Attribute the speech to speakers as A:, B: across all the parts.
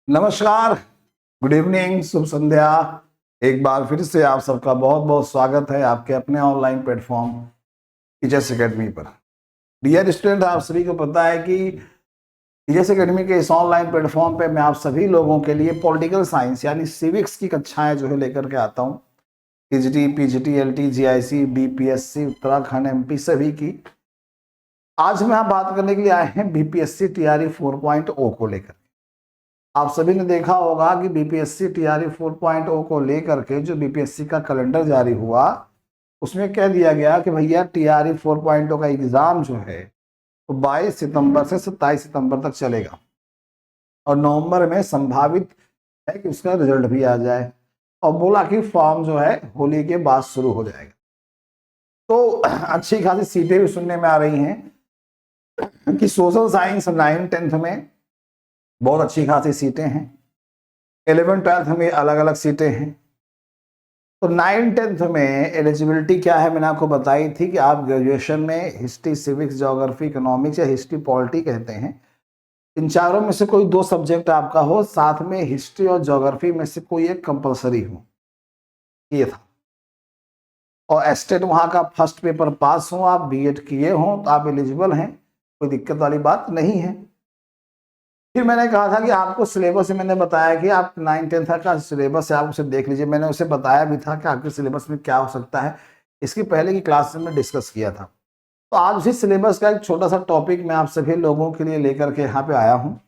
A: नमस्कार, good evening, शुभ संध्या। एक बार फिर से आप सबका बहुत बहुत स्वागत है आपके अपने ऑनलाइन प्लेटफॉर्म टीचर्स एकेडमी पर। डियर स्टूडेंट, आप सभी को पता है कि टीचर्स एकेडमी के इस ऑनलाइन प्लेटफॉर्म पे मैं आप सभी लोगों के लिए पॉलिटिकल साइंस यानी सिविक्स की कक्षाएं जो है लेकर के आता हूँ। TGT, PGT, LT, GIC, BPSC, Uttarakhand, MP सभी की। आज हम यहाँ बात करने के लिए आए हैं बीपीएससी टीआरई 4.0 को लेकर। आप सभी ने देखा होगा कि बीपीएससी टीआरई 4.0 को लेकर के जो बीपीएससी का कैलेंडर जारी हुआ उसमें कह दिया गया कि भैया टीआरई 4.0 का एग्जाम जो है तो 22 सितंबर से 27 सितंबर तक चलेगा और नवंबर में संभावित है कि उसका रिजल्ट भी आ जाए, और बोला कि फॉर्म जो है होली के बाद शुरू हो जाएगा। तो अच्छी खासी सीटें भी सुनने में आ रही हैं कि सोशल साइंस 9th-10th में बहुत अच्छी खासी सीटें हैं, 11th-12th में अलग अलग सीटें हैं। तो 9th-10th में एलिजिबिलिटी क्या है मैंने आपको बताई थी कि आप ग्रेजुएशन में हिस्ट्री, सिविक्स, ज्योग्राफी, इकोनॉमिक्स या हिस्ट्री पॉलिटी कहते हैं, इन चारों में से कोई दो सब्जेक्ट आपका हो, साथ में हिस्ट्री और ज्योग्राफी में से कोई एक कंपलसरी हो, ये था। और एस्टेट वहाँ का फर्स्ट पेपर पास हो, आप बीएड किए हो तो आप एलिजिबल हैं, कोई दिक्कत वाली बात नहीं है। फिर मैंने कहा था कि आपको सिलेबस से मैंने बताया कि आप 9th-10th का सिलेबस है, आप उसे देख लीजिए। मैंने उसे बताया भी था कि आपके सिलेबस में क्या हो सकता है, इसकी पहले की क्लास में डिस्कस किया था। तो आज उसी सिलेबस का एक छोटा सा टॉपिक मैं आप सभी लोगों के लिए लेकर के यहाँ पे आया हूँ।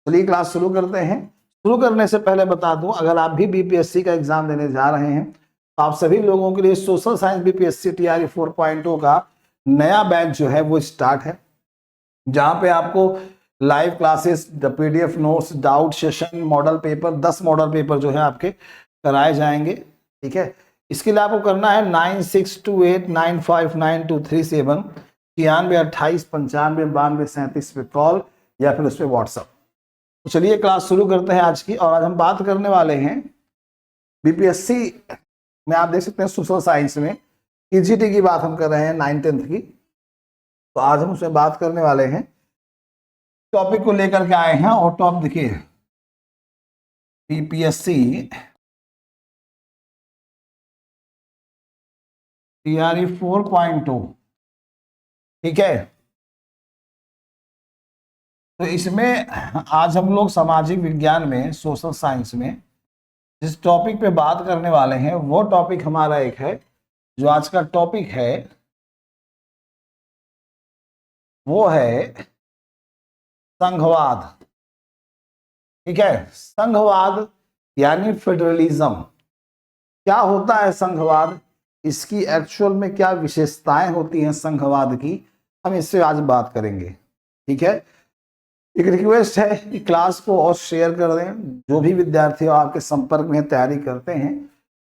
A: चलिए क्लास शुरू करते हैं। शुरू करने से पहले बता दूं, अगर आप भी बीपीएससी का एग्जाम देने जा रहे हैं तो आप सभी लोगों के लिए सोशल साइंस बीपीएससी टीआरई 4.0 का नया बैच जो है वो स्टार्ट है, जहां पे आपको live classes, PDF notes, doubt session, model paper, 10 model paper जो है आपके कराए जाएंगे। ठीक है, इसके लिए आपको करना है 9628959237 9328959237 पे कॉल या फिर उस पर व्हाट्सअप। तो चलिए क्लास शुरू करते हैं आज की। और आज हम बात करने वाले हैं बीपीएससी में, आप देख सकते हैं सोशल साइंस में टीजीटी की बात हम कर रहे हैं 9th-10th की। तो आज हम उसमें बात करने वाले हैं, टॉपिक को लेकर के आए हैं। और टॉप देखिए, बीपीएससी टीआरई 4.0, ठीक है। तो इसमें आज हम लोग सामाजिक विज्ञान में, सोशल साइंस में जिस टॉपिक पे बात करने वाले हैं वो टॉपिक हमारा एक है, जो आज का टॉपिक है वो है संघवाद। ठीक है, संघवाद यानी फेडरलिज्म। क्या होता है संघवाद, इसकी एक्चुअल में क्या विशेषताएं होती हैं संघवाद की, हम इससे आज बात करेंगे। ठीक है, एक रिक्वेस्ट है कि क्लास को और शेयर कर दें, जो भी विद्यार्थी आपके संपर्क में तैयारी करते हैं।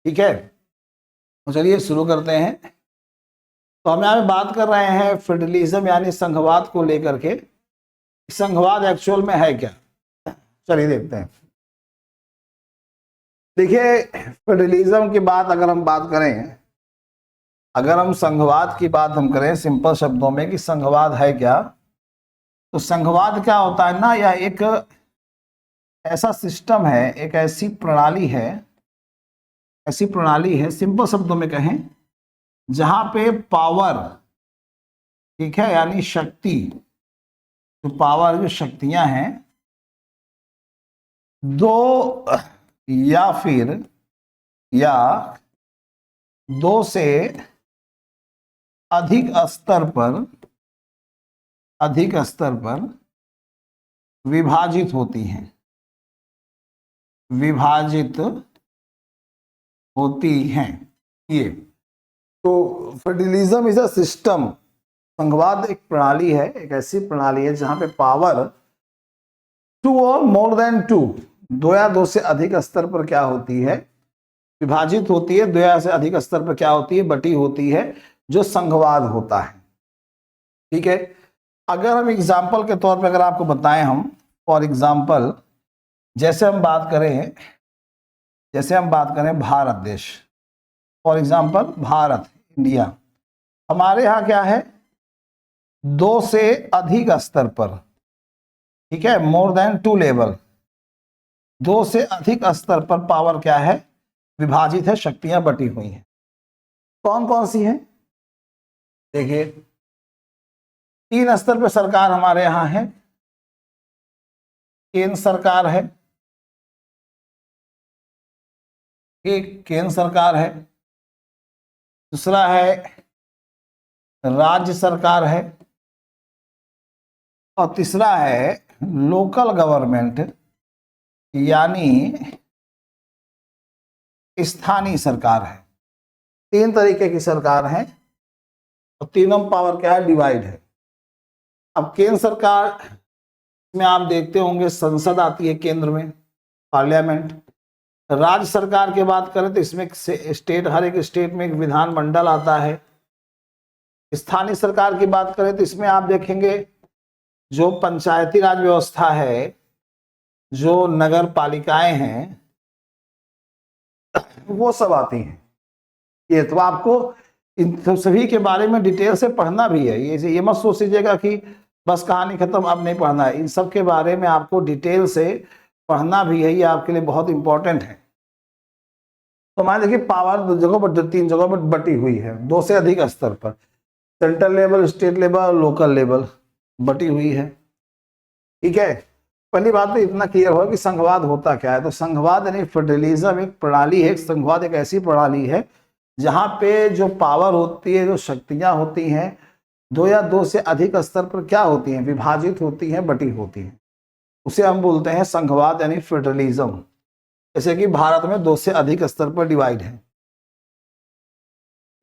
A: ठीक है, तो चलिए शुरू करते हैं। तो हम यहाँ पे बात कर रहे हैं फेडरलिज्म यानी संघवाद को लेकर के। संघवाद एक्चुअल में है क्या, चलिए देखते हैं। देखिए, फेडरलिज्म की बात अगर हम बात करें, अगर हम संघवाद की बात हम करें सिंपल शब्दों में कि संघवाद है क्या, तो संघवाद क्या होता है ना, यह एक ऐसा सिस्टम है, एक ऐसी प्रणाली है, ऐसी प्रणाली है सिंपल शब्दों में कहें, जहां पे पावर, ठीक है, यानी शक्ति, जो पावर, जो शक्तियां हैं, दो या दो से अधिक स्तर पर विभाजित होती हैं, ये। तो फेडरलिज्म इज अ सिस्टम, संघवाद एक प्रणाली है, एक ऐसी प्रणाली है जहां पे पावर टू और मोर देन टू, दो या दो से अधिक स्तर पर क्या होती है, विभाजित होती है, दो या से अधिक स्तर पर क्या होती है, बटी होती है, जो संघवाद होता है। ठीक है, अगर हम एग्जाम्पल के तौर पर अगर आपको बताएं, हम फॉर एग्जाम्पल जैसे हम बात करें भारत देश, फॉर एग्जाम्पल भारत, इंडिया, हमारे यहाँ क्या है, दो से अधिक स्तर पर, ठीक है, मोर देन टू लेवल, दो से अधिक स्तर पर पावर क्या है, विभाजित है, शक्तियां बटी हुई हैं। कौन कौन सी हैं? देखिए, 3 स्तर पर सरकार हमारे यहां है। केंद्र सरकार है, एक केंद्र सरकार है, दूसरा है राज्य सरकार है, और तीसरा है लोकल गवर्नमेंट यानी स्थानीय सरकार है। 3 तरीके की सरकार है और तीनों पावर क्या है, डिवाइड है। अब केंद्र सरकार में आप देखते होंगे संसद आती है केंद्र में, पार्लियामेंट। राज्य सरकार की बात करें तो इसमें स्टेट, हर एक स्टेट में एक विधानमंडल आता है। स्थानीय सरकार की बात करें तो इसमें आप देखेंगे जो पंचायती राज व्यवस्था है, जो नगर पालिकाएं हैं, वो सब आती हैं। ये तो आपको इन सभी के बारे में डिटेल से पढ़ना भी है। ये मत सोच लीजिएगा कि बस कहानी खत्म, अब नहीं पढ़ना है। इन सब के बारे में आपको डिटेल से पढ़ना भी है, ये आपके लिए बहुत इंपॉर्टेंट है। तो मान देखिए पावर 3 जगहों पर बटी हुई है, 2 से अधिक स्तर पर, central level, state level, local level बटी हुई है। ठीक है, पहली बात तो इतना क्लियर हो कि संघवाद होता क्या है। तो संघवाद यानी फेडरलिज्म एक प्रणाली है। संघवाद एक ऐसी प्रणाली है जहां पे जो पावर होती है, जो शक्तियां होती हैं, 2 या 2 से अधिक स्तर पर क्या होती हैं, विभाजित होती हैं, बटी होती हैं। उसे हम बोलते हैं संघवाद यानी फेडरलिज्म। जैसे कि भारत में 2 से अधिक स्तर पर डिवाइड है।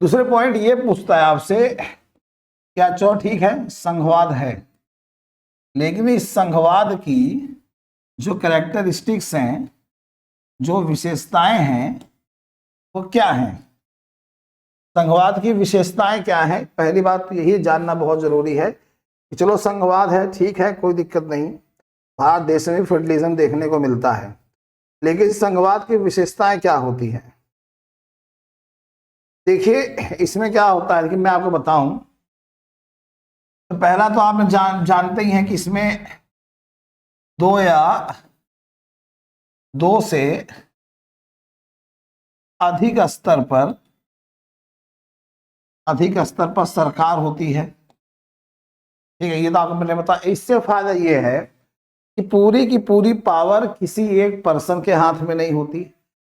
A: दूसरे पॉइंट ये पूछता है आपसे, क्या चो ठीक है संघवाद है, लेकिन इस संघवाद की जो कैरेक्टरिस्टिक्स हैं, जो विशेषताएं हैं, वो क्या हैं? संघवाद की विशेषताएं क्या हैं? पहली बात तो यही जानना बहुत जरूरी है कि चलो संघवाद है, ठीक है, कोई दिक्कत नहीं, भारत देश में फेडरलिज्म देखने को मिलता है, लेकिन संघवाद की विशेषताएं क्या होती हैं? देखिए, इसमें क्या होता है कि मैं आपको बताऊं तो पहला तो आप जानते ही हैं कि इसमें 2 या 2 से अधिक स्तर पर सरकार होती है। ठीक है, ये तो आपको मैंने बताया। इससे फायदा ये है कि पूरी की पूरी पावर किसी एक पर्सन के हाथ में नहीं होती,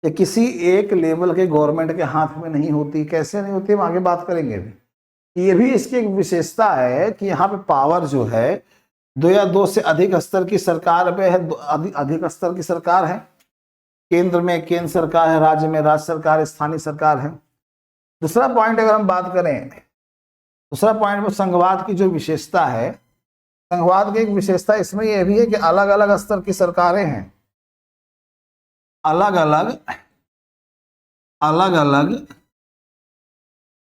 A: या किसी एक लेवल के गवर्नमेंट के हाथ में नहीं होती। कैसे नहीं होती, हम आगे बात करेंगे भी। ये भी इसकी एक विशेषता है कि यहाँ पे पावर जो है 2 या 2 से अधिक स्तर की सरकार पे है, अधिक स्तर की सरकार है। केंद्र में केंद्र सरकार है, राज्य में राज्य सरकार, स्थानीय सरकार है। दूसरा पॉइंट अगर हम बात करें, दूसरा पॉइंट में संघवाद की जो विशेषता है, संघवाद की एक विशेषता इसमें यह भी है कि अलग अलग स्तर की सरकारें हैं, अलग अलग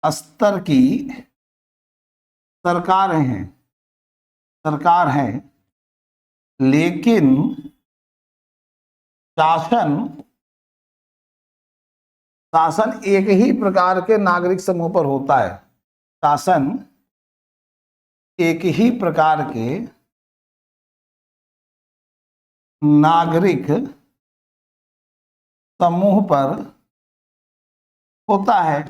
A: स्तर की सरकार है, लेकिन शासन एक ही प्रकार के नागरिक समूह पर होता है। शासन एक ही प्रकार के नागरिक समूह पर होता है।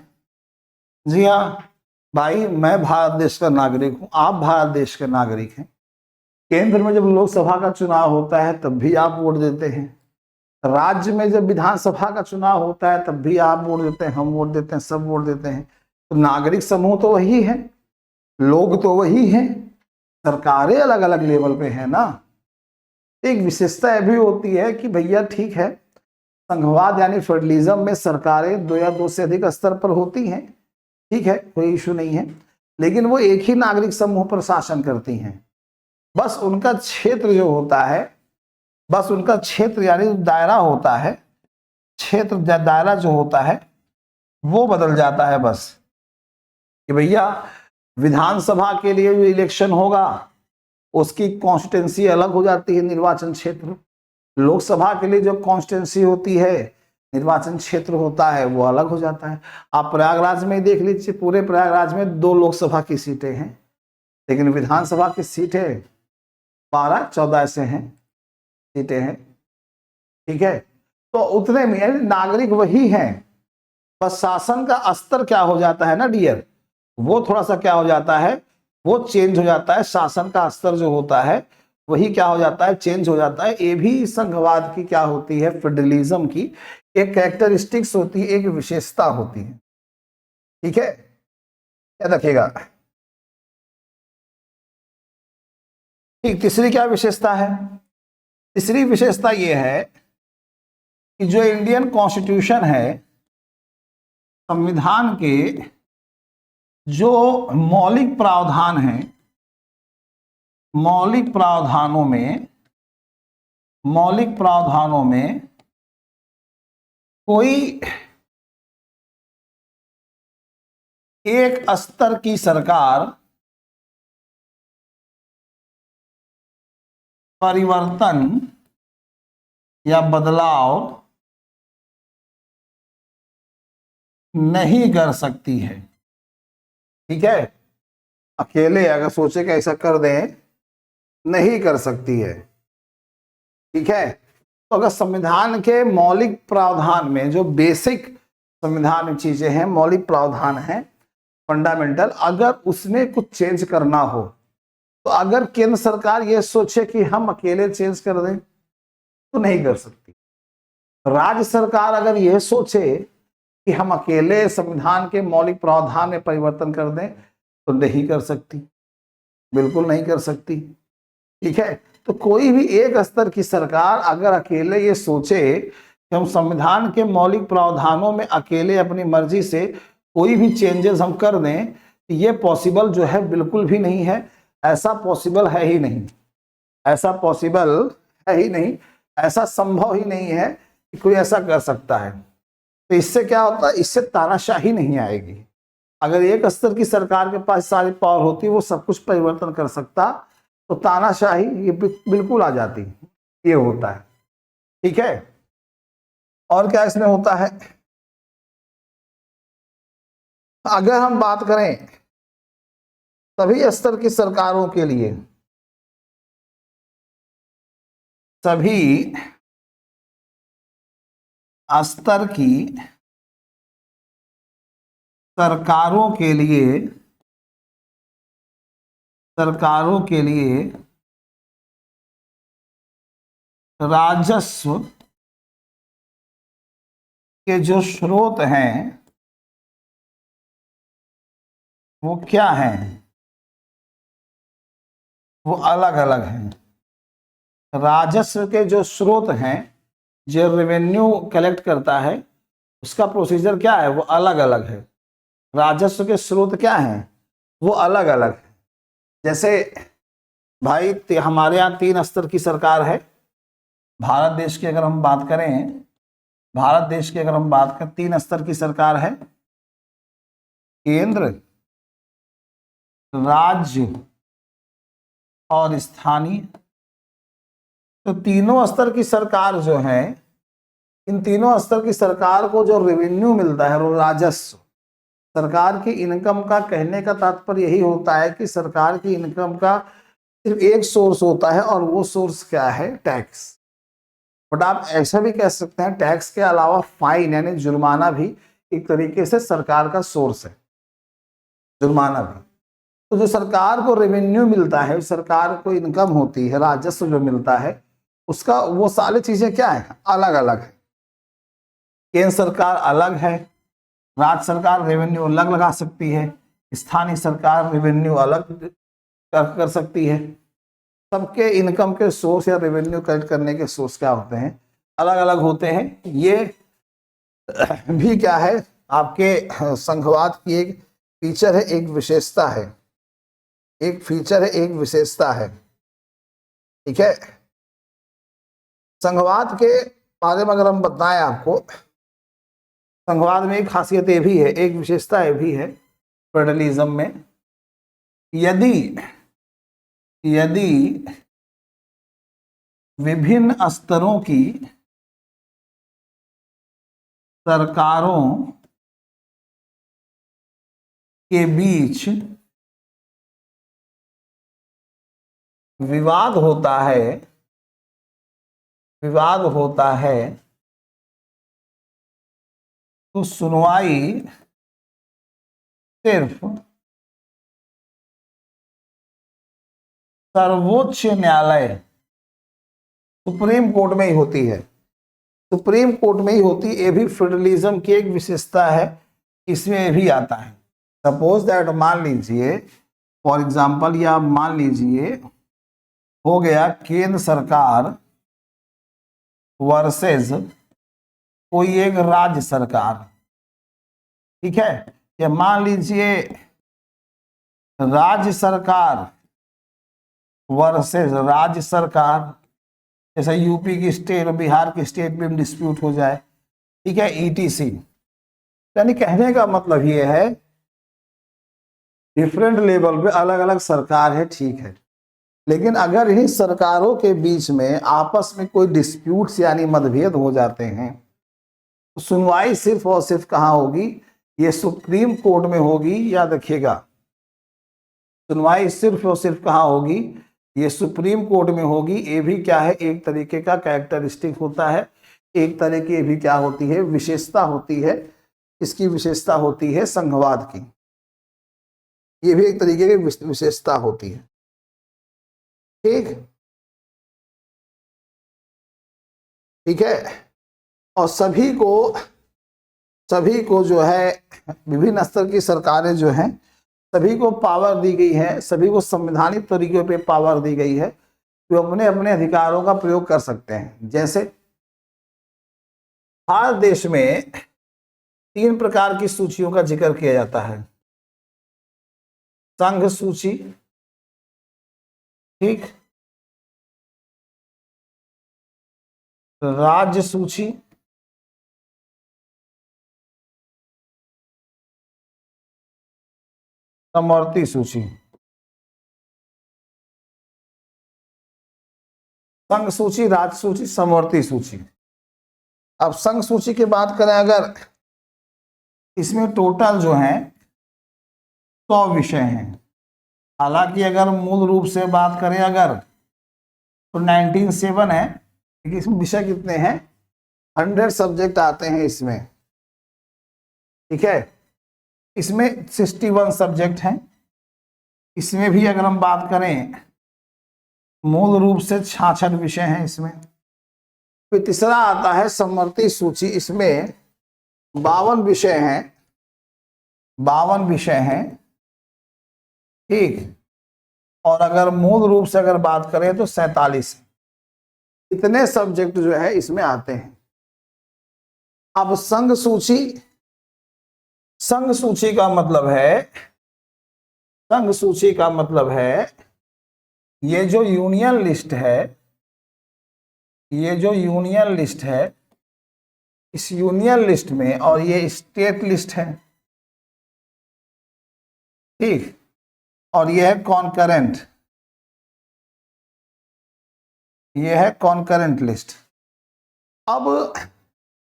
A: जी हाँ भाई, मैं भारत देश का नागरिक हूं, आप भारत देश के नागरिक हैं। केंद्र में जब लोकसभा का चुनाव होता है तब भी आप वोट देते हैं, राज्य में जब विधानसभा का चुनाव होता है तब भी आप वोट देते हैं, हम वोट देते हैं, सब वोट देते हैं। तो नागरिक समूह तो वही है, लोग तो वही हैं, सरकारें अलग अलग लेवल पे है ना। एक विशेषता यह भी होती है कि भैया ठीक है, संघवाद यानी फेडरलिज्म में सरकारें 2 या 2 से अधिक स्तर पर होती हैं, ठीक है, कोई इशू नहीं है, लेकिन वो एक ही नागरिक समूह पर शासन करती हैं। बस उनका क्षेत्र जो होता है, बस उनका क्षेत्र यानी दायरा होता है, क्षेत्र दायरा जो होता है वो बदल जाता है। बस कि भैया विधानसभा के लिए जो इलेक्शन होगा उसकी कॉन्स्टिट्यूंसी अलग हो जाती है, निर्वाचन क्षेत्र। लोकसभा के लिए जो कॉन्स्टिट्यूंसी होती है, निर्वाचन क्षेत्र होता है, वो अलग हो जाता है। आप प्रयागराज में देख लीजिए, पूरे प्रयागराज में 2 लोकसभा की सीटें हैं, लेकिन विधानसभा की सीटें 12-14 ऐसे हैं, सीटें हैं। ठीक है, तो उतने में यानी नागरिक वही हैं, बस शासन का स्तर क्या हो जाता है ना डियर, वो थोड़ा सा क्या हो जाता है, वो चेंज हो जाता है। शासन का स्तर जो होता है वही क्या हो जाता है, चेंज हो जाता है। ये भी संघवाद की क्या होती है, फेडरलिज्म की एक कैरेक्टरिस्टिक्स होती है, एक विशेषता होती है। ठीक है, याद रखिएगा। ठीक, तीसरी क्या विशेषता है, तीसरी विशेषता यह है कि जो इंडियन कॉन्स्टिट्यूशन है, संविधान के जो मौलिक प्रावधान हैं, मौलिक प्रावधानों में, मौलिक प्रावधानों में कोई एक स्तर की सरकार परिवर्तन या बदलाव नहीं कर सकती है। ठीक है, अकेले अगर सोचे कि ऐसा कर दें, नहीं कर सकती है। ठीक है, तो अगर संविधान के मौलिक प्रावधान में जो बेसिक संविधान में चीजें हैं, मौलिक प्रावधान हैं, फंडामेंटल, अगर उसमें कुछ चेंज करना हो, तो अगर केंद्र सरकार ये सोचे कि हम अकेले चेंज कर दें तो नहीं कर सकती। राज्य सरकार अगर यह सोचे कि हम अकेले संविधान के मौलिक प्रावधान में परिवर्तन कर दें तो नहीं कर सकती, बिल्कुल नहीं कर सकती। ठीक है, तो कोई भी एक स्तर की सरकार अगर अकेले ये सोचे कि हम संविधान के मौलिक प्रावधानों में अकेले अपनी मर्जी से कोई भी चेंजेस हम कर दें, ये पॉसिबल जो है बिल्कुल भी नहीं है। ऐसा पॉसिबल है ही नहीं, ऐसा पॉसिबल है ही नहीं, ऐसा संभव ही नहीं है कि कोई ऐसा कर सकता है। तो इससे क्या होता है, इससे तानाशाही नहीं आएगी। अगर एक स्तर की सरकार के पास सारी पावर होती, वो सब कुछ परिवर्तन कर सकता, तो तानाशाही ये बिल्कुल आ जाती। ये होता है। ठीक है, और क्या इसमें होता है, अगर हम बात करें सभी स्तर की सरकारों के लिए, सभी स्तर की सरकारों के लिए, सरकारों के लिए राजस्व के जो स्रोत हैं वो क्या हैं, वो अलग अलग हैं। राजस्व के जो स्रोत हैं, जो रेवेन्यू कलेक्ट करता है, उसका प्रोसीजर क्या है, वो अलग अलग है। राजस्व के स्रोत क्या हैं, वो अलग अलग है। जैसे भाई हमारे यहाँ 3 स्तर की सरकार है। भारत देश की अगर हम बात करें, भारत देश की अगर हम बात करें, 3 स्तर की सरकार है, केंद्र, राज्य और स्थानीय। तो तीनों स्तर की सरकार जो है, इन तीनों स्तर की सरकार को जो रेवेन्यू मिलता है, वो राजस्व, सरकार की इनकम का कहने का तात्पर्य यही होता है कि सरकार की इनकम का सिर्फ एक सोर्स होता है, और वो सोर्स क्या है, टैक्स। बट आप ऐसा भी कह सकते हैं, टैक्स के अलावा फाइन यानी जुर्माना भी एक तरीके से सरकार का सोर्स है, जुर्माना भी। तो जो सरकार को रेवेन्यू मिलता है, सरकार को इनकम होती है, राजस्व जो मिलता है, उसका वो सारी चीजें क्या है, अलग अलग है। केंद्र सरकार अलग है, राज्य सरकार रेवेन्यू अलग लगा सकती है, स्थानीय सरकार रेवेन्यू अलग कर सकती है। सबके इनकम के सोर्स या रेवेन्यू कलेक्ट करने के सोर्स क्या होते हैं, अलग अलग होते हैं। ये भी क्या है, आपके संघवाद की एक फीचर है, एक विशेषता है, एक फीचर है, एक विशेषता है। ठीक है, संघवाद के बारे में अगर हम बताएं आपको, संघवाद में एक खासियत ये भी है, एक विशेषता ये भी है फेडरलिज्म में, यदि यदि विभिन्न स्तरों की सरकारों के बीच विवाद होता है, विवाद होता है तो सुनवाई सिर्फ सर्वोच्च न्यायालय सुप्रीम कोर्ट में ही होती है। सुप्रीम कोर्ट में ही होती, ये भी फेडरलिज्म की एक विशेषता है, इसमें भी आता है। सपोज दैट, मान लीजिए फॉर एग्जांपल, या मान लीजिए हो गया केंद्र सरकार वर्सेस कोई एक राज्य सरकार, ठीक है। या मान लीजिए राज्य सरकार वर्सेस राज्य सरकार, जैसे यूपी की स्टेट और बिहार की स्टेट में डिस्प्यूट हो जाए, ठीक है, ईटीसी। यानी कहने का मतलब ये है डिफरेंट लेवल पे अलग अलग सरकार है, ठीक है, लेकिन अगर इन सरकारों के बीच में आपस में कोई डिस्प्यूट्स यानी मतभेद हो जाते हैं तो सुनवाई सिर्फ और सिर्फ कहाँ होगी, ये सुप्रीम कोर्ट में होगी। याद रखिएगा, सुनवाई सिर्फ और सिर्फ कहाँ होगी, ये सुप्रीम कोर्ट में होगी। ये भी क्या है, एक तरीके का कैरेक्टरिस्टिक होता है, एक तरह की भी क्या होती है, विशेषता होती है। इसकी विशेषता होती है संघवाद की, ये भी एक तरीके की विशेषता होती है, ठीक ठीक है। और सभी को जो है विभिन्न स्तर की सरकारें जो हैं, सभी को पावर दी गई है, सभी को संवैधानिक तरीकों पे पावर दी गई है, जो अपने अपने अधिकारों का प्रयोग कर सकते हैं। जैसे हर देश में 3 प्रकार की सूचियों का जिक्र किया जाता है, संघ सूची, ठीक, राज्य सूची, समवर्ती सूची। संघ सूची, राज्य सूची, समवर्ती सूची। अब संघ सूची की बात करें अगर, इसमें टोटल जो है 100 विषय हैं। हालांकि अगर मूल रूप से बात करें अगर तो 1907 है, लेकिन इसमें विषय कितने हैं, 100 सब्जेक्ट आते हैं इसमें, ठीक है। इसमें 61 सब्जेक्ट हैं। इसमें भी अगर हम बात करें मूल रूप से 66 विषय हैं इसमें। फिर तीसरा आता है समवर्ती सूची, इसमें 52 विषय हैं, 52 विषय हैं, ठीक। और अगर मूल रूप से अगर बात करें तो 47। इतने सब्जेक्ट जो है इसमें आते हैं। अब संघ सूची, संघ सूची का मतलब है, संघ सूची का मतलब है ये जो यूनियन लिस्ट है, ये जो यूनियन लिस्ट है, इस यूनियन लिस्ट में, और ये स्टेट लिस्ट है, ठीक, और ये है कॉन्करेंट, ये है कॉन्करेंट लिस्ट। अब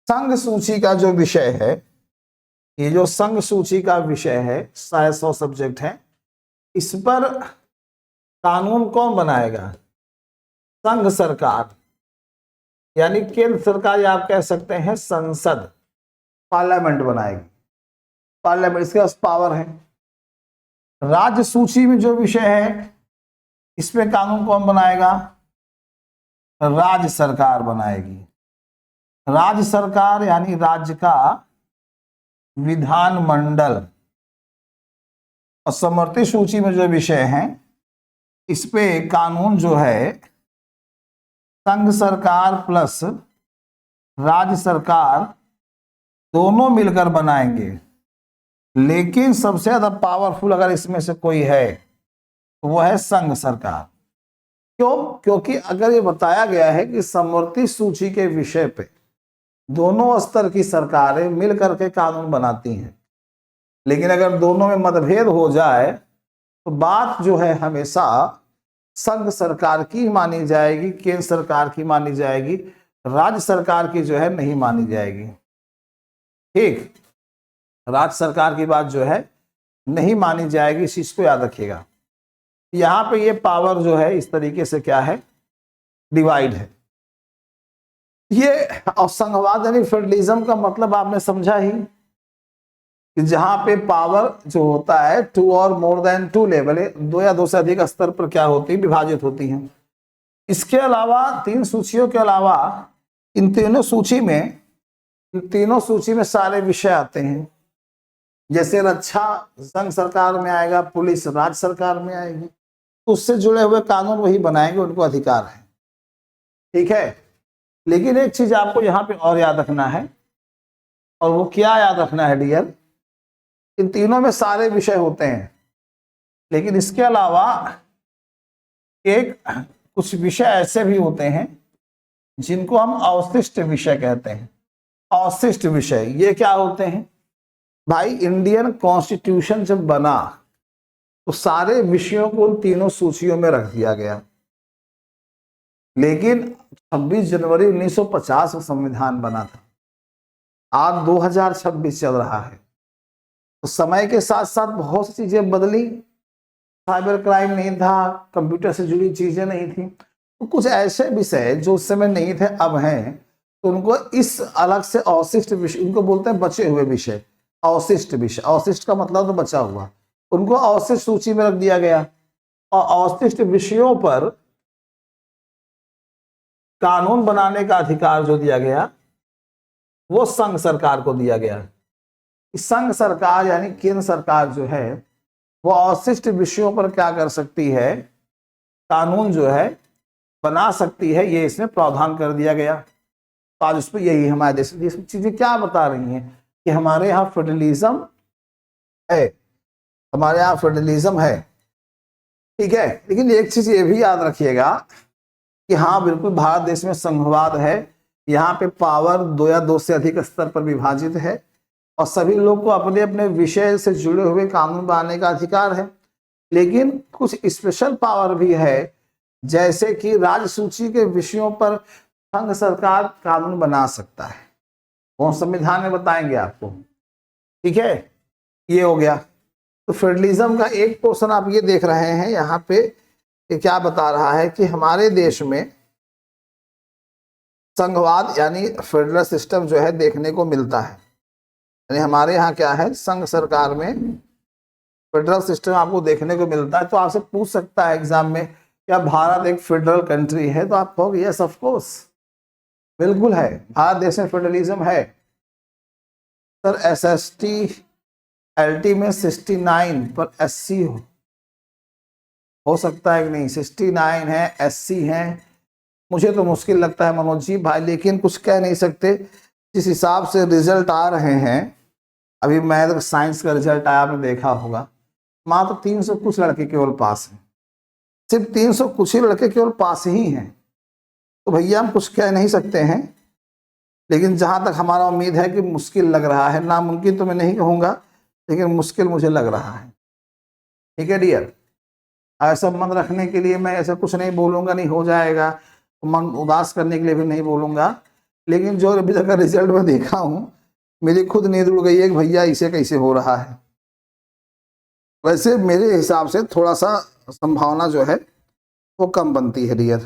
A: संघ सूची का जो विषय है, ये जो संघ सूची का विषय है, 100 सब्जेक्ट है, इस पर कानून कौन बनाएगा, संघ सरकार, यानी केंद्र सरकार, या आप कह सकते हैं संसद, पार्लियामेंट बनाएगी, पार्लियामेंट, इसके पास पावर है। राज्य सूची में जो विषय है इस पे कानून कौन बनाएगा, राज्य सरकार बनाएगी। राज्य सरकार यानी राज्य का विधानमंडल। और समवर्ती सूची में जो विषय हैं इस पे कानून जो है संघ सरकार प्लस राज्य सरकार दोनों मिलकर बनाएंगे, लेकिन सबसे ज्यादा पावरफुल अगर इसमें से कोई है तो वो है संघ सरकार। क्यों? क्योंकि अगर ये बताया गया है कि समवर्ती सूची के विषय पे दोनों स्तर की सरकारें मिलकर के कानून बनाती हैं, लेकिन अगर दोनों में मतभेद हो जाए तो बात जो है हमेशा संघ सरकार की मानी जाएगी, केंद्र सरकार की मानी जाएगी, राज्य सरकार की जो है नहीं मानी जाएगी, ठीक। राज्य सरकार की बात जो है नहीं मानी जाएगी, इस चीज को याद रखिएगा। यहाँ पे ये पावर जो है इस तरीके से क्या है, डिवाइड है। ये और संघवाद यानी फेडरलिज्म का मतलब आपने समझा ही कि जहां पे पावर जो होता है 2 और मोर देन 2 लेवल है, 2 या 2 से अधिक स्तर पर क्या होती है, विभाजित होती हैं। इसके अलावा 3 सूचियों के अलावा इन तीनों सूची में सारे विषय आते हैं। जैसे रक्षा संघ सरकार में आएगा, पुलिस राज्य सरकार में आएगी, उससे जुड़े हुए कानून वही बनाएंगे, उनको अधिकार है। ठीक है, लेकिन एक चीज आपको यहाँ पे और याद रखना है, और वो क्या याद रखना है डियर, इन तीनों में सारे विषय होते हैं, लेकिन इसके अलावा एक कुछ विषय ऐसे भी होते हैं जिनको हम अवशिष्ट विषय कहते हैं। अवशिष्ट विषय ये क्या होते हैं भाई? इंडियन कॉन्स्टिट्यूशन जब बना तो सारे विषयों को उन तीनों सूचियों में रख दिया गया, लेकिन 26 जनवरी 1950 में संविधान बना था। आज 2026 चल रहा है, तो समय के साथ साथ बहुत सी चीजें बदली। साइबर क्राइम नहीं था, कंप्यूटर से जुड़ी चीजें नहीं थी, तो कुछ ऐसे विषय जो उस समय नहीं थे अब हैं, तो उनको इस अलग से अवशिष्ट विषय, उनको बोलते हैं बचे हुए विषय, अवशिष्ट विषय। अवशिष्ट का मतलब तो बचा हुआ, उनको अवशिष्ट सूची में रख दिया गया। और अवशिष्ट विषयों पर कानून बनाने का अधिकार जो दिया गया वो संघ सरकार को दिया गया। संघ सरकार यानी केंद्र सरकार जो है वो अवशिष्ट विषयों पर क्या कर सकती है, कानून जो है बना सकती है, ये इसमें प्रावधान कर दिया गया। तो आज उस पर यही हमारे देश में चीजें क्या बता रही हैं कि हमारे यहाँ फेडरलिज्म है, हमारे यहाँ फेडरलिज्म है। ठीक है, लेकिन एक चीज ये भी याद रखिएगा कि हाँ बिल्कुल भारत देश में संघवाद है, यहाँ पे पावर 2 या 2 से अधिक स्तर पर विभाजित है, और सभी लोग को अपने अपने विषय से जुड़े हुए कानून बनाने का अधिकार है। लेकिन कुछ स्पेशल पावर भी है, जैसे कि राज्य सूची के विषयों पर संघ सरकार कानून बना सकता है, वो संविधान में बताएंगे आपको। ठीक है, ये हो गया। तो फेडरलिज्म का एक पोर्शन आप ये देख रहे हैं यहाँ पे, ये क्या बता रहा है कि हमारे देश में संघवाद यानी फेडरल सिस्टम जो है देखने को मिलता है। यानी हमारे यहाँ क्या है, संघ सरकार में फेडरल सिस्टम आपको देखने को मिलता है। तो आपसे पूछ सकता है एग्जाम में, क्या भारत एक फेडरल कंट्री है? तो आप कहोगे यस ऑफ कोर्स, बिल्कुल है, भारत देश में फेडरलिज्म है। सर SST LT में 69 पर SC हो सकता है कि नहीं? 69 है, SC है, मुझे तो मुश्किल लगता है मनोज जी भाई, लेकिन कुछ कह नहीं सकते। जिस हिसाब से रिजल्ट आ रहे हैं, अभी मैथ साइंस का रिजल्ट आया, आपने देखा होगा, मात्र 300 कुछ लड़के केवल पास हैं, सिर्फ 300 कुछ ही लड़के केवल पास ही हैं। तो भैया हम कुछ कह नहीं सकते हैं, लेकिन जहां तक हमारा उम्मीद है कि मुश्किल लग रहा है, नामुमकिन तो मैं नहीं कहूँगा, लेकिन मुश्किल मुझे लग रहा है। ठीक है डियर, ऐसा मन रखने के लिए मैं ऐसा कुछ नहीं बोलूँगा, नहीं हो जाएगा, मन उदास करने के लिए भी नहीं बोलूँगा, लेकिन जो अभी तक का रिजल्ट मैं देखा हूँ, मेरी खुद नींद उड़ गई है कि भैया इसे कैसे हो रहा है। वैसे मेरे हिसाब से थोड़ा सा संभावना जो है वो कम बनती है डियर।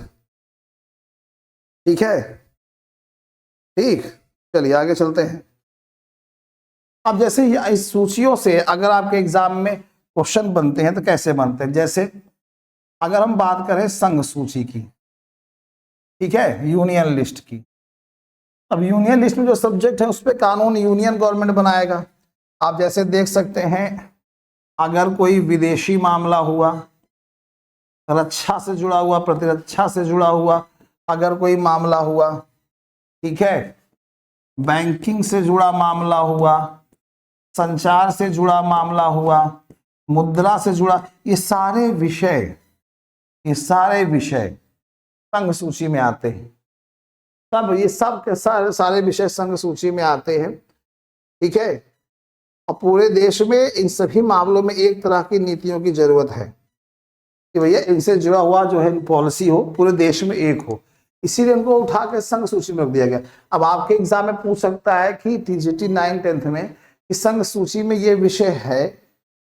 A: ठीक है, ठीक, चलिए आगे चलते हैं। अब जैसे इस सूचियों से अगर आपके एग्जाम में क्वेश्चन बनते हैं तो कैसे बनते हैं? जैसे अगर हम बात करें संघ सूची की, ठीक है, यूनियन लिस्ट की, अब यूनियन लिस्ट में जो सब्जेक्ट है उस पर कानून यूनियन गवर्नमेंट बनाएगा। आप जैसे देख सकते हैं, अगर कोई विदेशी मामला हुआ, रक्षा से जुड़ा हुआ, प्रतिरक्षा से जुड़ा हुआ अगर कोई मामला हुआ, ठीक है, बैंकिंग से जुड़ा मामला हुआ, संचार से जुड़ा मामला हुआ, मुद्रा से जुड़ा, ये सारे विषय संघ सूची में आते हैं। तब ये सब के सारे विषय संघ सूची में आते हैं। ठीक है, और पूरे देश में इन सभी मामलों में एक तरह की नीतियों की जरूरत है कि भैया इनसे जुड़ा हुआ जो है पॉलिसी हो, पूरे देश में एक हो, इसीलिए उनको उठा के संघ सूची में रख दिया गया। अब आपके एग्जाम में पूछ सकता है कि TGT 9th 10th में कि संघ सूची में ये विषय है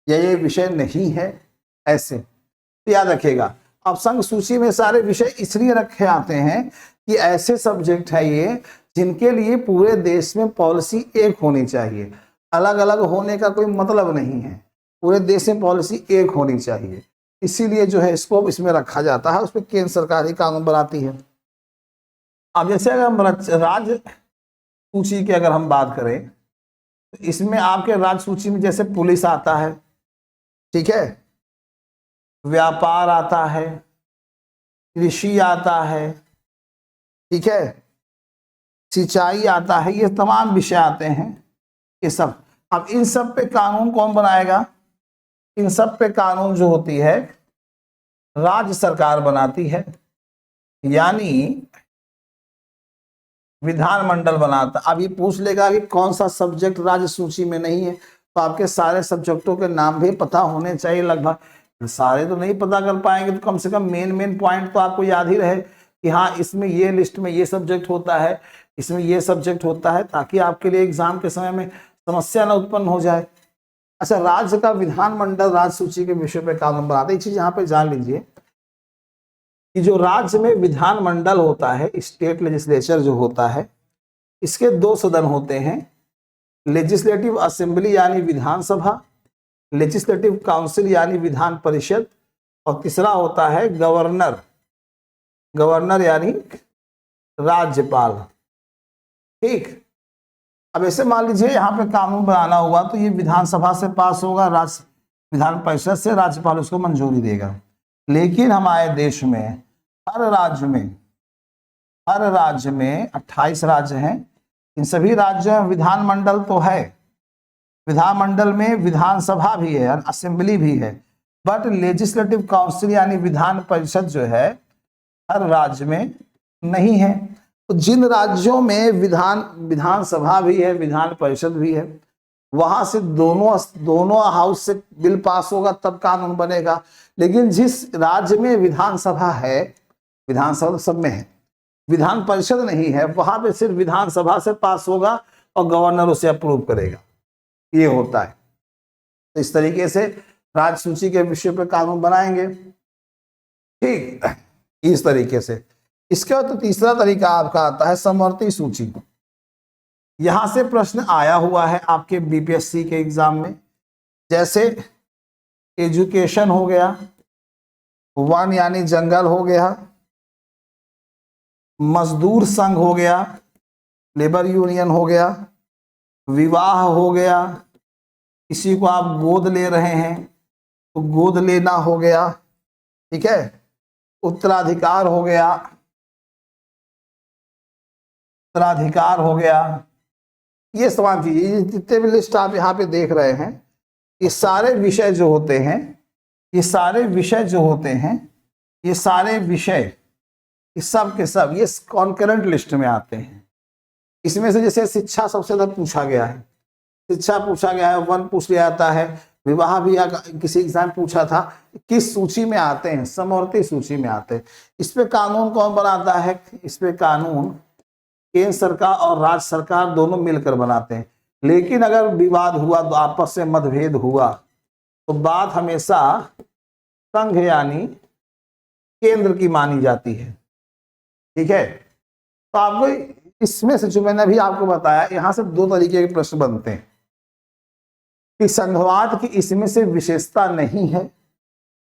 A: या ये विषय नहीं है, ऐसे तो याद रखिएगा। अब संघ सूची में सारे विषय इसलिए रखे आते हैं कि ऐसे सब्जेक्ट है ये जिनके लिए पूरे देश में पॉलिसी एक होनी चाहिए, अलग अलग होने का कोई मतलब नहीं है, पूरे देश में पॉलिसी एक होनी चाहिए, इसीलिए जो है इसको इसमें रखा जाता है, उसमें केंद्र सरकार ही कानून बनाती है। अब जैसे अगर हम राज्य सूची की अगर हम बात करें तो इसमें आपके राज्य सूची में जैसे पुलिस आता है, ठीक है, व्यापार आता है, कृषि आता है, ठीक है, सिंचाई आता है, ये तमाम विषय आते हैं ये सब। अब इन सब पे कानून कौन बनाएगा? इन सब पे कानून जो होती है राज्य सरकार बनाती है, यानी विधानमंडल बनाता। अब ये पूछ लेगा कि कौन सा सब्जेक्ट राज्य सूची में नहीं है, तो आपके सारे सब्जेक्टों के नाम भी पता होने चाहिए लगभग। सारे तो नहीं पता कर पाएंगे तो कम से कम मेन पॉइंट तो आपको याद ही रहे कि हाँ इसमें ये लिस्ट में ये सब्जेक्ट होता है, इसमें ये सब्जेक्ट होता है, ताकि आपके लिए एग्जाम के समय में समस्या न उत्पन्न हो जाए। अच्छा, राज्य का विधानमंडल राज्य सूची के विषय पे कानून बनाते। एक चीज यहाँ पे जान लीजिए कि जो राज्य में विधानमंडल होता है, स्टेट लेजिस्लेचर जो होता है, इसके दो सदन होते हैं, लेजिस्लेटिव असेंबली यानी विधानसभा, लेजिस्लेटिव काउंसिल यानी विधान परिषद, और तीसरा होता है गवर्नर, गवर्नर यानी राज्यपाल। ठीक, अब ऐसे मान लीजिए यहाँ पे कानून बनाना हुआ तो ये विधानसभा से पास होगा, विधान परिषद से, राज्यपाल उसको मंजूरी देगा। लेकिन हमारे देश में हर राज्य में 28 राज्य हैं, इन सभी राज्यों में विधानमंडल तो है, विधानमंडल में विधानसभा भी है, असेंबली भी है, बट लेजिस्लेटिव काउंसिल यानी विधान परिषद जो है हर राज्य में नहीं है। तो जिन राज्यों में विधानसभा भी है, विधान परिषद भी है, वहां से दोनों हाउस से बिल पास होगा तब कानून बनेगा। लेकिन जिस राज्य में विधानसभा है, विधानसभा सब में है, विधान परिषद नहीं है, वहां पे सिर्फ विधानसभा से पास होगा और गवर्नर उसे अप्रूव करेगा, ये होता है। तो इस तरीके से राज्य सूची के विषय पर कानून बनाएंगे। ठीक, इस तरीके से। इसके बाद तो तीसरा तरीका आपका आता है समवर्ती सूची। यहां से प्रश्न आया हुआ है आपके बीपीएससी के एग्जाम में, जैसे एजुकेशन हो गया, वन यानी जंगल हो गया, मजदूर संघ हो गया, लेबर यूनियन हो गया, विवाह हो गया, किसी को आप गोद ले रहे हैं तो गोद लेना हो गया, ठीक है, उत्तराधिकार हो गया, उत्तराधिकार हो गया, ये तमाम चीजें, जितने भी लिस्ट आप यहाँ पे देख रहे हैं, ये सारे विषय जो होते हैं, ये सारे विषय जो होते हैं, ये सारे विषय सब के सब ये कॉन्करेंट लिस्ट में आते हैं। इसमें से जैसे शिक्षा सबसे ज्यादा पूछा गया है, शिक्षा पूछा गया है, वन पूछ लिया जाता है, विवाह भी किसी एग्जाम पूछा था, किस सूची में आते हैं? समवर्ती सूची में आते हैं। इस पे कानून कौन बनाता है? इस पे कानून केंद्र सरकार और राज्य सरकार दोनों मिलकर बनाते हैं। लेकिन अगर विवाद हुआ, तो आपस में मतभेद हुआ, तो बात हमेशा संघ यानी केंद्र की मानी जाती है। ठीक है, तो आपको इसमें से जो मैंने अभी आपको बताया, यहां से दो तरीके के प्रश्न बनते हैं कि संघवाद की इसमें से विशेषता नहीं है।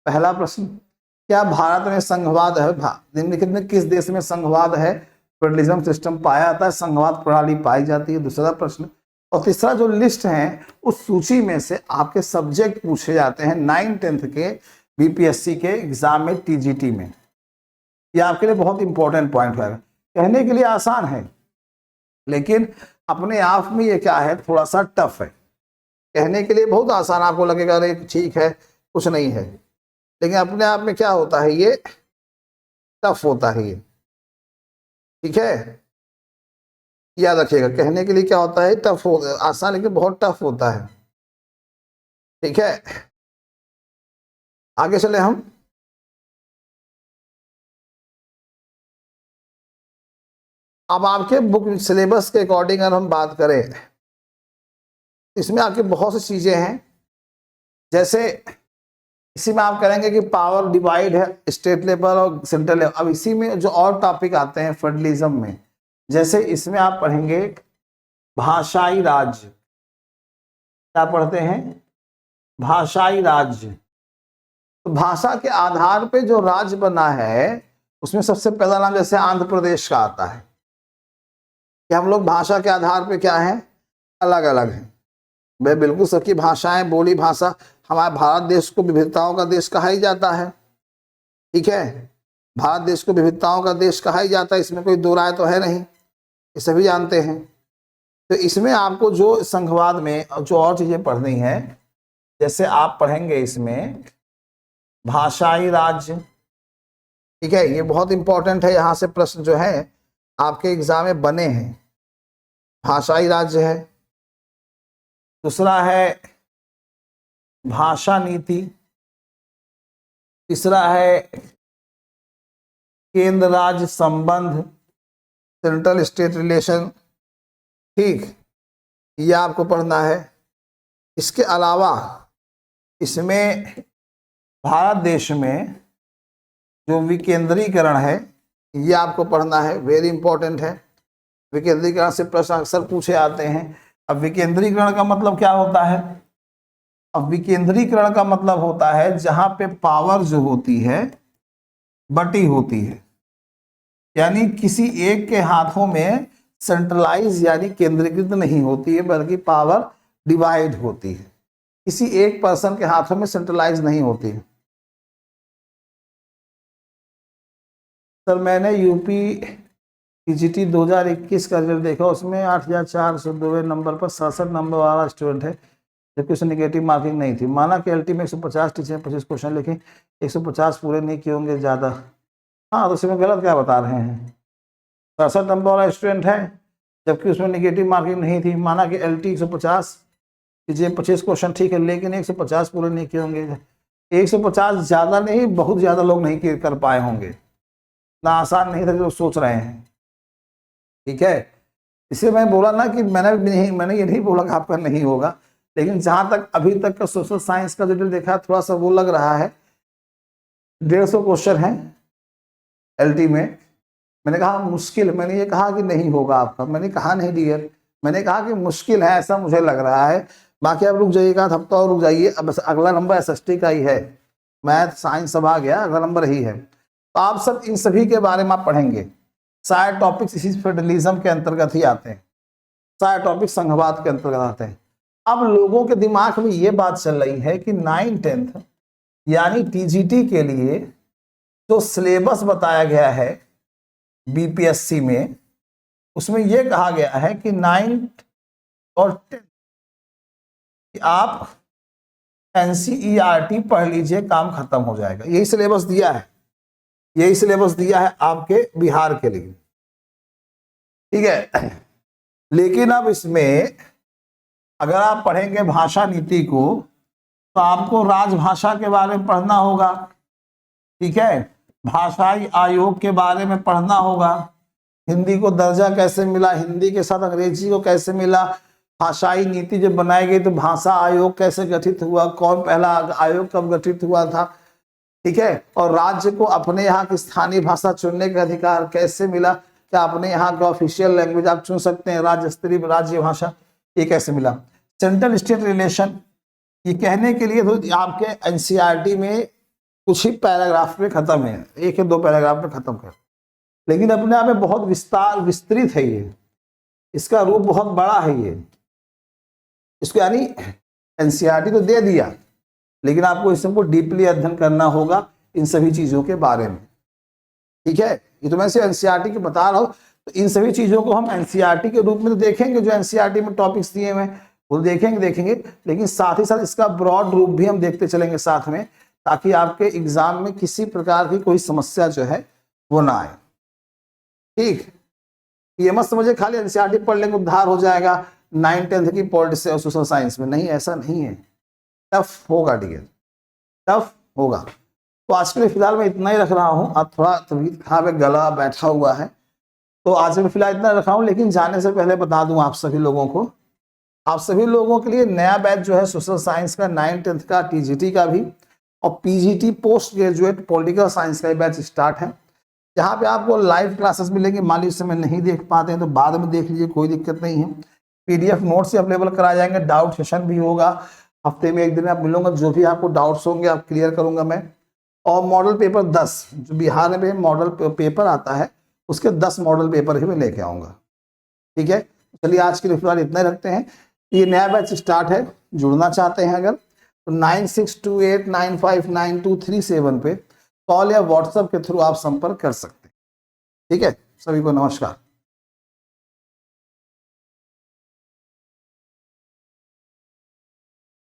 A: पहला प्रश्न, क्या भारत में संघवाद है? निम्नलिखित में किस देश में संघवाद है? फेडरलिज्म सिस्टम पाया जाता है, संघवाद प्रणाली पाई जाती है। दूसरा प्रश्न, और तीसरा जो लिस्ट है उस सूची में से आपके सब्जेक्ट पूछे जाते हैं 9th 10th के बीपीएससी के एग्जाम में, टीजीटी में। ये आपके लिए बहुत इंपॉर्टेंट पॉइंट है। कहने के लिए आसान है, लेकिन अपने आप में ये क्या है, थोड़ा सा टफ है। कहने के लिए बहुत आसान आपको लगेगा, अरे ठीक है कुछ नहीं है, लेकिन अपने आप में क्या होता है, ये टफ होता है ये। ठीक है, याद रखिएगा, कहने के लिए क्या होता है, टफ हो, आसान लेकिन बहुत टफ होता है। ठीक है, आगे चले हम। अब आपके बुक सिलेबस के अकॉर्डिंग अगर हम बात करें, इसमें आपकी बहुत सी चीजें हैं, जैसे इसी में आप करेंगे कि पावर डिवाइड है स्टेट लेवल और सेंट्रल लेवल। अब इसी में जो और टॉपिक आते हैं फेडरलिज्म में, जैसे इसमें आप पढ़ेंगे भाषाई राज्य। क्या पढ़ते हैं? भाषाई राज्य। तो भाषा के आधार पे जो राज्य बना है उसमें सबसे पहला नाम जैसे आंध्र प्रदेश का आता है कि हम लोग भाषा के आधार पे क्या है, अलग अलग हैं। वे बिल्कुल सबकी भाषाएं, बोली भाषा, हमारे भारत देश को विविधताओं का देश कहा ही जाता है। ठीक है, भारत देश को विविधताओं का देश कहा ही जाता है, इसमें कोई दो राय तो है नहीं, ये सभी जानते हैं। तो इसमें आपको जो संघवाद में जो और चीजें पढ़नी है, जैसे आप पढ़ेंगे इसमें भाषाई राज्य। ठीक है, ये बहुत इंपॉर्टेंट है, यहाँ से प्रश्न जो है आपके एग्जाम में बने हैं। भाषाई राज्य है। दूसरा है भाषा नीति। तीसरा है केंद्र राज्य संबंध, सेंट्रल स्टेट रिलेशन। ठीक, ये आपको पढ़ना है। इसके अलावा इसमें भारत देश में जो विकेंद्रीकरण है ये आपको पढ़ना है, वेरी इंपॉर्टेंट है। विकेंद्रीकरण से प्रश्न अक्सर पूछे आते हैं। अब विकेंद्रीकरण का मतलब क्या होता है? अब विकेंद्रीकरण का मतलब होता है जहां पे पावर जो होती है बटी होती है, यानी किसी एक के हाथों में सेंट्रलाइज यानी केंद्रीकृत नहीं होती है, बल्कि पावर डिवाइड होती है। किसी एक पर्सन के हाथों में सेंट्रलाइज नहीं होती है। सर मैंने यूपी टीजीटी 2021 का रिजल्ट देखा, उसमें 8402 नंबर पर 67 नंबर वाला स्टूडेंट है, जबकि उसमें निगेटिव मार्किंग नहीं थी। माना कि एलटी में 150 टीचर 25 क्वेश्चन लिखे, 150 पूरे नहीं किए होंगे ज़्यादा। हाँ, तो इसमें गलत क्या बता रहे हैं? 67 नंबर वाला स्टूडेंट है जबकि उसमें निगेटिव मार्किंग नहीं थी। माना कि एलटी 150 कीजिए, 25 क्वेश्चन ठीक है, लेकिन 150 पूरे नहीं किए होंगे। 150 ज़्यादा नहीं, बहुत ज़्यादा लोग नहीं कर पाए होंगे, ना आसान नहीं था जो सोच रहे हैं। ठीक है, इसे मैं बोला ना कि मैंने ये नहीं बोला कि आपका नहीं होगा, लेकिन जहां तक अभी तक का सोशल साइंस का जो देखा थोड़ा सा वो लग रहा है। 150 क्वेश्चन है एलटी में। मैंने कहा मुश्किल, मैंने ये कहा कि नहीं होगा आपका, मैंने कहा नहीं डियर, मैंने कहा कि मुश्किल है ऐसा मुझे लग रहा है। बाकी आप रुक जाइएगा, हफ्ता और रुक जाइए। अब अगला नंबर एसएसटी का ही है, मैथ साइंस सब आ गया, अगला नंबर ही है। तो आप सब इन सभी के बारे में आप पढ़ेंगे। सारे टॉपिक्स इसी फेडरलिज्म के अंतर्गत ही आते हैं, सारे टॉपिक संघवाद के अंतर्गत आते हैं। अब लोगों के दिमाग में ये बात चल रही है कि 9th-10th यानी टीजीटी के लिए जो सिलेबस बताया गया है बीपीएससी में, उसमें यह कहा गया है कि 9th और 10th आप एनसीईआरटी पढ़ लीजिए, काम खत्म हो जाएगा। यही सिलेबस दिया है, यही सिलेबस दिया है आपके बिहार के लिए। ठीक है, लेकिन अब इसमें अगर आप पढ़ेंगे भाषा नीति को तो आपको राजभाषा के बारे में पढ़ना होगा। ठीक है, भाषाई आयोग के बारे में पढ़ना होगा, हिंदी को दर्जा कैसे मिला, हिंदी के साथ अंग्रेजी को कैसे मिला, भाषाई नीति जब बनाई गई तो भाषा आयोग कैसे गठित हुआ, कौन पहला आयोग कब गठित हुआ था। ठीक है, और राज्य को अपने यहाँ की स्थानीय भाषा चुनने का अधिकार कैसे मिला, क्या अपने यहाँ का ऑफिशियल लैंग्वेज आप चुन सकते हैं, राज्य स्तरीय राज्य भाषा, ये कैसे मिला। सेंट्रल स्टेट रिलेशन, ये कहने के लिए तो आपके एनसीईआरटी में कुछ ही पैराग्राफ में खत्म है, 1 या 2 पैराग्राफ में खत्म कर, लेकिन अपने आप में बहुत विस्तृत है ये, इसका रूप बहुत बड़ा है ये। इसको यानी एनसीईआरटी तो दे दिया, लेकिन आपको इस सबको डीपली अध्ययन करना होगा इन सभी चीजों के बारे में। ठीक है, ये तो मैं सिर्फ एनसीईआरटी की बता रहा हूँ, तो इन सभी चीजों को हम एनसीईआरटी के रूप में तो देखेंगे, जो एनसीईआरटी में टॉपिक्स दिए हुए हैं वो देखेंगे, लेकिन साथ ही साथ इसका ब्रॉड रूप भी हम देखते चलेंगे साथ में, ताकि आपके एग्जाम में किसी प्रकार की कोई समस्या जो है वो ना आए। ठीक, ये मत समझे खाली एनसीईआरटी पढ़ लेंगे उद्धार हो जाएगा 9th-10th की पॉलिटिक्स और सोशल साइंस में, नहीं, ऐसा नहीं है। टफ होगा डियर, टफ होगा। तो आज के लिए फिलहाल मैं इतना ही रख रहा हूँ। अब थोड़ा तबीयत खराब है, गला बैठा हुआ है, तो आज मैं फिलहाल इतना रख रहा हूँ। लेकिन जाने से पहले बता दूं आप सभी लोगों को, आप सभी लोगों के लिए नया बैच जो है सोशल साइंस का 9th-10th का टीजीटी का भी और PGT post graduate political science का बैच स्टार्ट है, जहाँ पे आपको लाइव क्लासेस मिलेंगे। मान लीजिए समय नहीं देख पाते हैं तो बाद में देख लीजिए, कोई दिक्कत नहीं है। पीडीएफ नोट्स से अवेलेबल कराए जाएंगे, डाउट सेशन भी होगा, हफ्ते में एक दिन आप मिलूंगा, जो भी आपको डाउट्स होंगे आप क्लियर करूंगा मैं। और मॉडल पेपर 10 जो बिहार में मॉडल पेपर आता है उसके 10 मॉडल पेपर ही मैं लेके आऊंगा। ठीक है, चलिए आज के लिए फिलहाल इतना ही रखते हैं। ये नया बैच स्टार्ट है, जुड़ना चाहते हैं अगर तो 9628959237 पे कॉल या व्हाट्सएप के थ्रू आप संपर्क कर सकते हैं। ठीक है, सभी को नमस्कार।